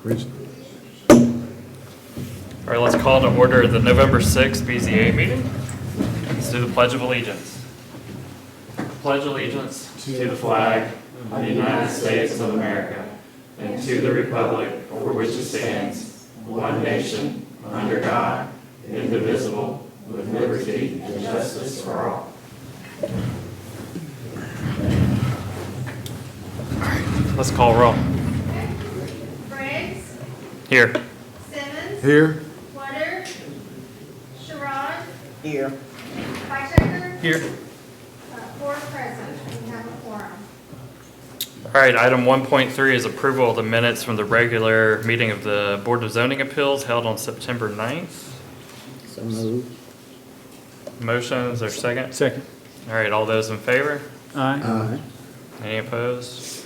All right, let's call to order the November 6th BZA meeting. Let's do the Pledge of Allegiance. Pledge allegiance to the flag of the United States of America and to the republic for which it stands, one nation, under God, indivisible, with liberty and justice for all. Let's call roll. Briggs, Here. Simmons, Here. Wutter, Sherrod, Here. Hightower, Here. 4 present. We have a quorum. All right, item 1.3 is approval of the minutes from the regular meeting of the Board of Zoning Appeals held on September 9th. So moved. Motion, is there a second? Second. All right, all those in favor? Aye. Aye. Any opposed?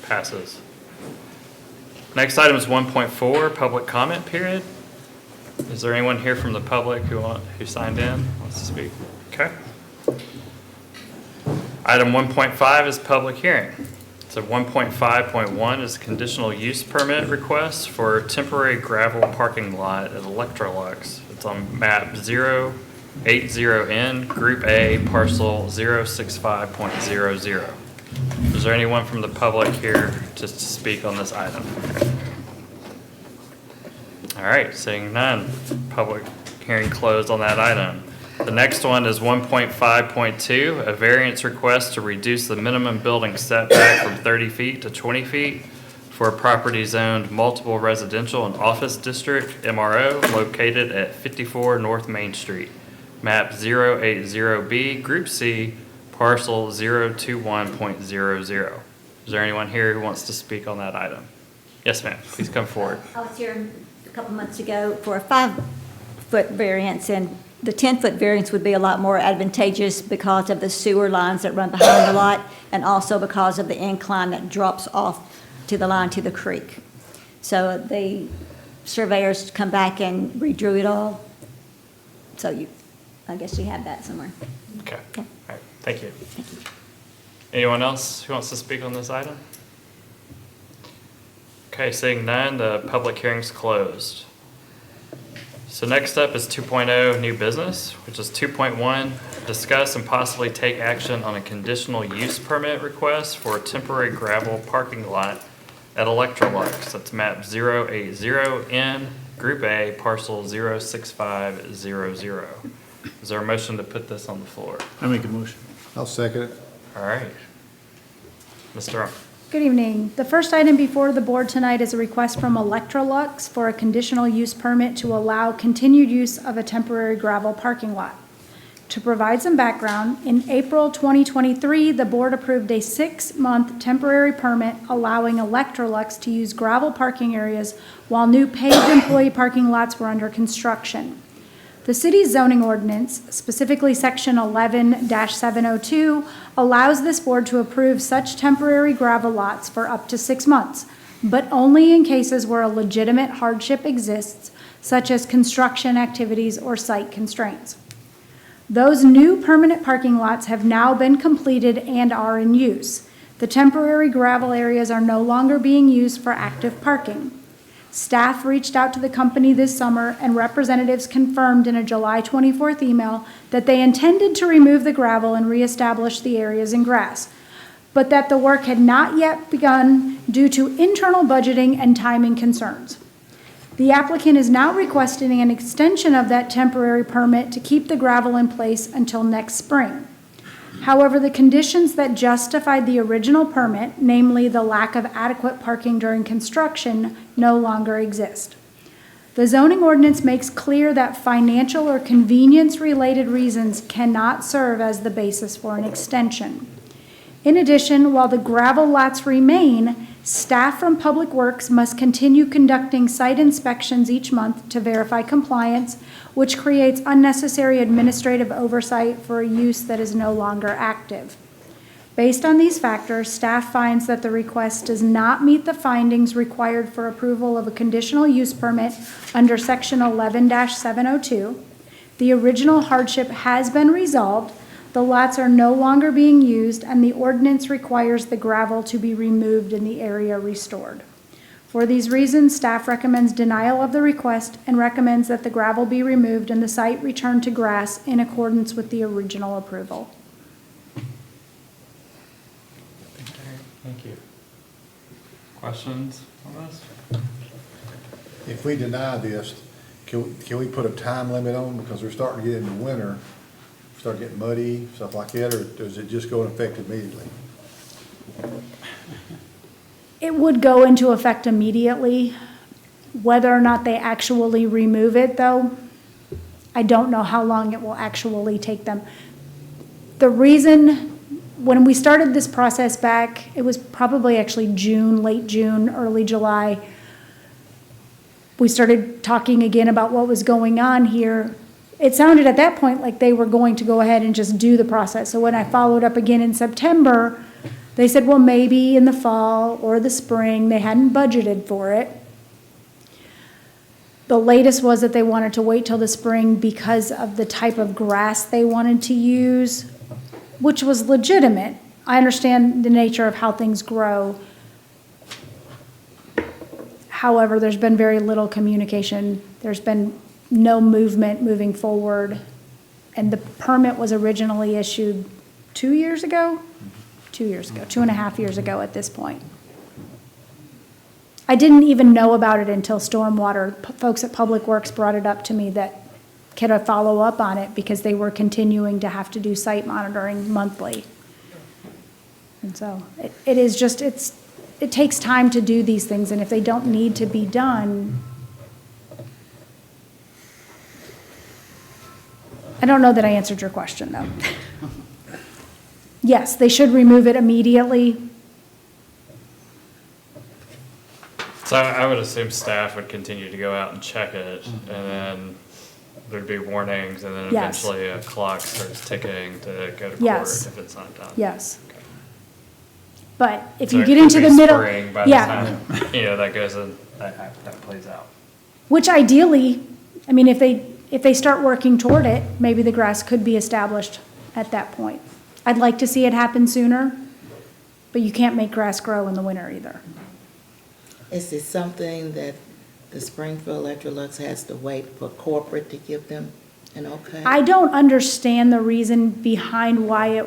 Passes. Next item is 1.4, public comment period. Is there anyone here from the public who signed in, wants to speak? Okay. Item 1.5 is public hearing. So 1.5.1 is conditional use permit request for temporary gravel parking lot at Electrolux. It's on map 080N, Group A, parcel 065.00. Is there anyone from the public here to speak on this item? All right, seeing none, public hearing closed on that item. The next one is 1.5.2, a variance request to reduce the minimum building setback from 30 feet to 20 feet for a property zoned multiple residential and office district, MRO, located at 54 North Main Street, map 080B, Group C, parcel 021.00. Is there anyone here who wants to speak on that item? Yes, ma'am, please come forward. I was here a couple months ago for a 5-foot variance, and the 10-foot variance would be a lot more advantageous because of the sewer lines that run behind the lot, and also because of the incline that drops off to the line to the creek. So the surveyors come back and redrew it all. So I guess you have that somewhere. Okay, all right, thank you. Anyone else who wants to speak on this item? Okay, seeing none, the public hearing's closed. So next up is 2.0 new business, which is 2.1, discuss and possibly take action on a conditional use permit request for a temporary gravel parking lot at Electrolux. That's map 080N, Group A, parcel 06500. Is there a motion to put this on the floor? I make a motion. I'll second it. All right. Mr. Rump. Good evening. The first item before the board tonight is a request from Electrolux for a conditional use permit to allow continued use of a temporary gravel parking lot. To provide some background, in April 2023, the board approved a 6-month temporary permit allowing Electrolux to use gravel parking areas while new paved employee parking lots were under construction. The city's zoning ordinance, specifically section 11-702, allows this board to approve such temporary gravel lots for up to 6 months, but only in cases where a legitimate hardship exists, such as construction activities or site constraints. Those new permanent parking lots have now been completed and are in use. The temporary gravel areas are no longer being used for active parking. Staff reached out to the company this summer, and representatives confirmed in a July 24th email that they intended to remove the gravel and reestablish the areas in grass, but that the work had not yet begun due to internal budgeting and timing concerns. The applicant is now requesting an extension of that temporary permit to keep the gravel in place until next spring. However, the conditions that justified the original permit, namely the lack of adequate parking during construction, no longer exist. The zoning ordinance makes clear that financial or convenience-related reasons cannot serve as the basis for an extension. In addition, while the gravel lots remain, staff from Public Works must continue conducting site inspections each month to verify compliance, which creates unnecessary administrative oversight for a use that is no longer active. Based on these factors, staff finds that the request does not meet the findings required for approval of a conditional use permit under section 11-702. The original hardship has been resolved, the lots are no longer being used, and the ordinance requires the gravel to be removed and the area restored. For these reasons, staff recommends denial of the request and recommends that the gravel be removed and the site returned to grass in accordance with the original approval. Thank you. Questions on this? If we deny this, can we put a time limit on, because we're starting to get into winter, start getting muddy, stuff like that, or does it just go in effect immediately? It would go into effect immediately. Whether or not they actually remove it, though, I don't know how long it will actually take them. The reason, when we started this process back, it was probably actually June, late June, early July, we started talking again about what was going on here. It sounded at that point like they were going to go ahead and just do the process. So when I followed up again in September, they said, well, maybe in the fall or the spring. They hadn't budgeted for it. The latest was that they wanted to wait till the spring because of the type of grass they wanted to use, which was legitimate. I understand the nature of how things grow. However, there's been very little communication. There's been no movement moving forward. And the permit was originally issued 2 years ago? 2 years ago, 2.5 years ago at this point. I didn't even know about it until Stormwater, folks at Public Works brought it up to me that could I follow up on it because they were continuing to have to do site monitoring monthly. And so it is just, it takes time to do these things, and if they don't need to be done, I don't know that I answered your question, though. Yes, they should remove it immediately. So I would assume staff would continue to go out and check it, and then there'd be warnings, and then Yes. eventually a clock starts ticking to go to court Yes. if it's not done. Yes. But if So you it get could into be the middle, spring by the yeah, time, that goes in, that plays out. which ideally, I mean, if they start working toward it, maybe the grass could be established at that point. I'd like to see it happen sooner, but you can't make grass grow in the winter either. Is it something that the Springfield Electrolux has to wait for corporate to give them an okay? I don't understand the reason behind why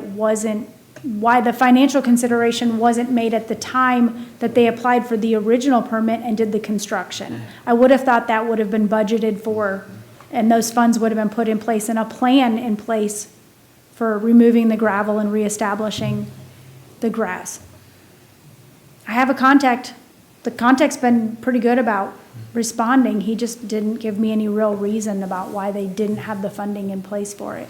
the financial consideration wasn't made at the time that they applied for the original permit and did the construction. I would have thought that would have been budgeted for, and those funds would have been put in place and a plan in place for removing the gravel and reestablishing the grass. I have a contact. The contact's been pretty good about responding. He just didn't give me any real reason about why they didn't have the funding in place for it.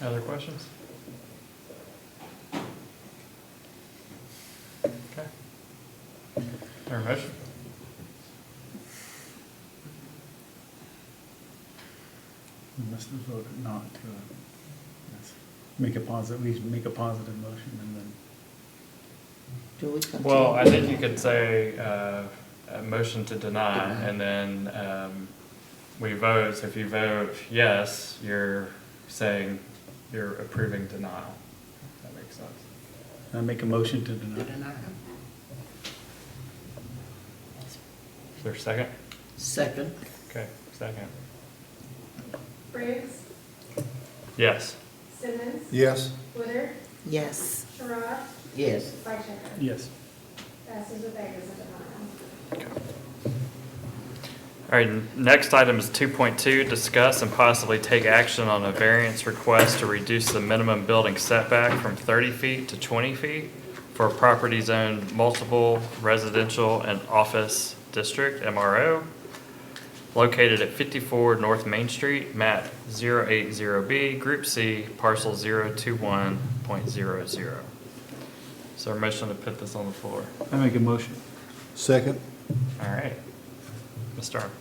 Other questions? Okay. Our motion? We must have voted not to, make a positive, we should make a positive motion and then. Do we continue? Well, I think you could say a motion to deny, and then we vote. So if you vote yes, you're saying you're approving denial. If that makes sense. I make a motion to deny. Is there a second? Second. Okay, second. Briggs, Yes. Simmons, Yes? Woodard, Yes. Sherrod, Yes. Fleischhacker. Yes. Passes with Eggers as a denial. All right, next item is 2.2, discuss and possibly take action on a variance request to reduce the minimum building setback from 30 feet to 20 feet for a property zoned multiple residential and office district, MRO, located at 54 North Main Street, map 080B, Group C, parcel 021.00. So our motion to put this on the floor. I make a motion. Second? All right. Mr. Arm.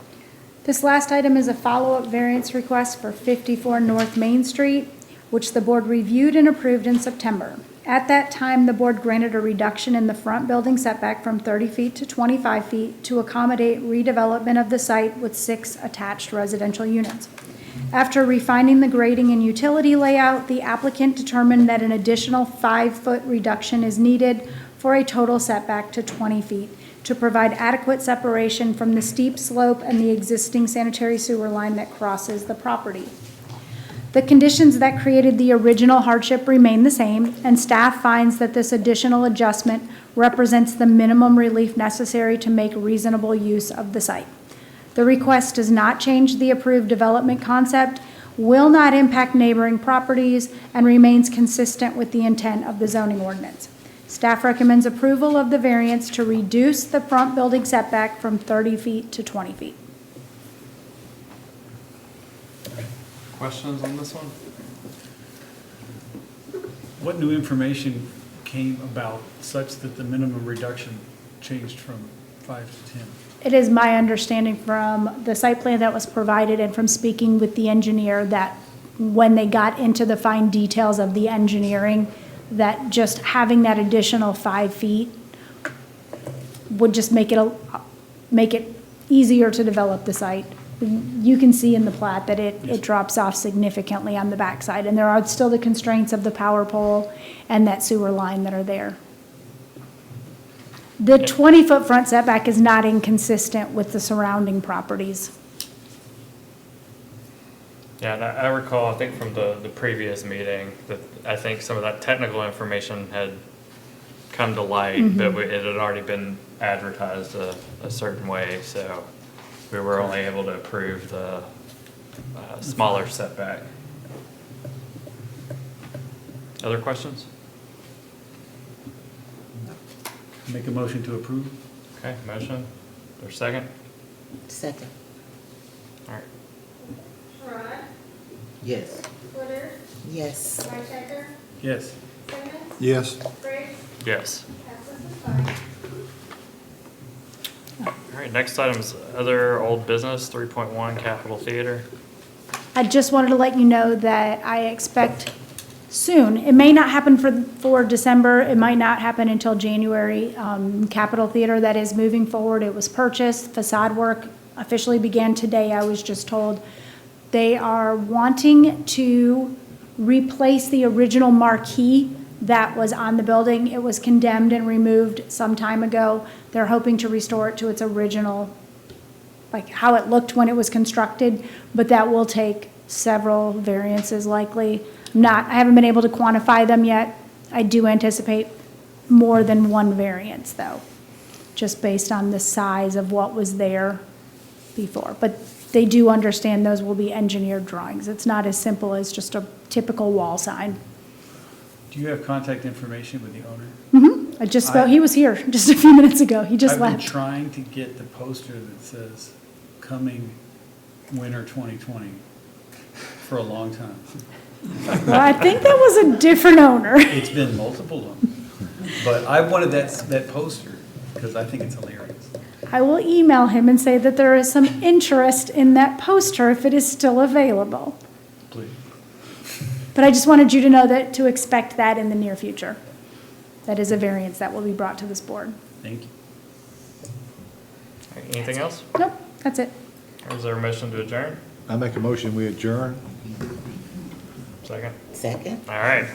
This last item is a follow-up variance request for 54 North Main Street, which the board reviewed and approved in September. At that time, the board granted a reduction in the front building setback from 30 feet to 25 feet to accommodate redevelopment of the site with 6 attached residential units. After refining the grading and utility layout, the applicant determined that an additional 5-foot reduction is needed for a total setback to 20 feet to provide adequate separation from the steep slope and the existing sanitary sewer line that crosses the property. The conditions that created the original hardship remain the same, and staff finds that this additional adjustment represents the minimum relief necessary to make reasonable use of the site. The request does not change the approved development concept, will not impact neighboring properties, and remains consistent with the intent of the zoning ordinance. Staff recommends approval of the variance to reduce the front building setback from 30 feet to 20 feet. Questions on this one? What new information came about such that the minimum reduction changed from 5 to 10? It is my understanding from the site plan that was provided and from speaking with the engineer that when they got into the fine details of the engineering, that just having that additional 5 feet would just make it easier to develop the site. You can see in the plat that it drops off significantly on the backside, and there are still the constraints of the power pole and that sewer line that are there. The 20-foot front setback is not inconsistent with the surrounding properties. Yeah, and I recall, I think from the previous meeting, that I think some of that technical information had come to light, but it had already been advertised a certain way, so we were only able to approve the smaller setback. Other questions? Make a motion to approve? Okay, motion, or second? Second. All right. Trot, Yes. Footer, Yes. Whitehead, Yes. Simmons, Yes. Briggs, Yes. passes with 5. All right, next item is other old business, 3.1 Capitol Theater. I just wanted to let you know that I expect soon, it may not happen for December, it might not happen until January. Capitol Theater, that is moving forward, it was purchased, facade work officially began today, I was just told. They are wanting to replace the original marquee that was on the building. It was condemned and removed some time ago. They're hoping to restore it to its original, like how it looked when it was constructed, but that will take several variances likely. I haven't been able to quantify them yet. I do anticipate more than one variance though, just based on the size of what was there before. But they do understand those will be engineered drawings. It's not as simple as just a typical wall sign. Do you have contact information with the owner? I just spoke, he was here just a few minutes ago. He just I've been left. trying to get the poster that says coming winter 2020 for a long time. Well, I think that was a different owner. It's been multiple of them. But I wanted that poster because I think it's hilarious. I will email him and say that there is some interest in that poster if it is still available. Please. But I just wanted you to know that to expect that in the near future. That is a variance that will be brought to this board. Thank you. All right, anything else? Nope, that's it. Or is there a motion to adjourn? I make a motion, we adjourn. Second? Second. All right.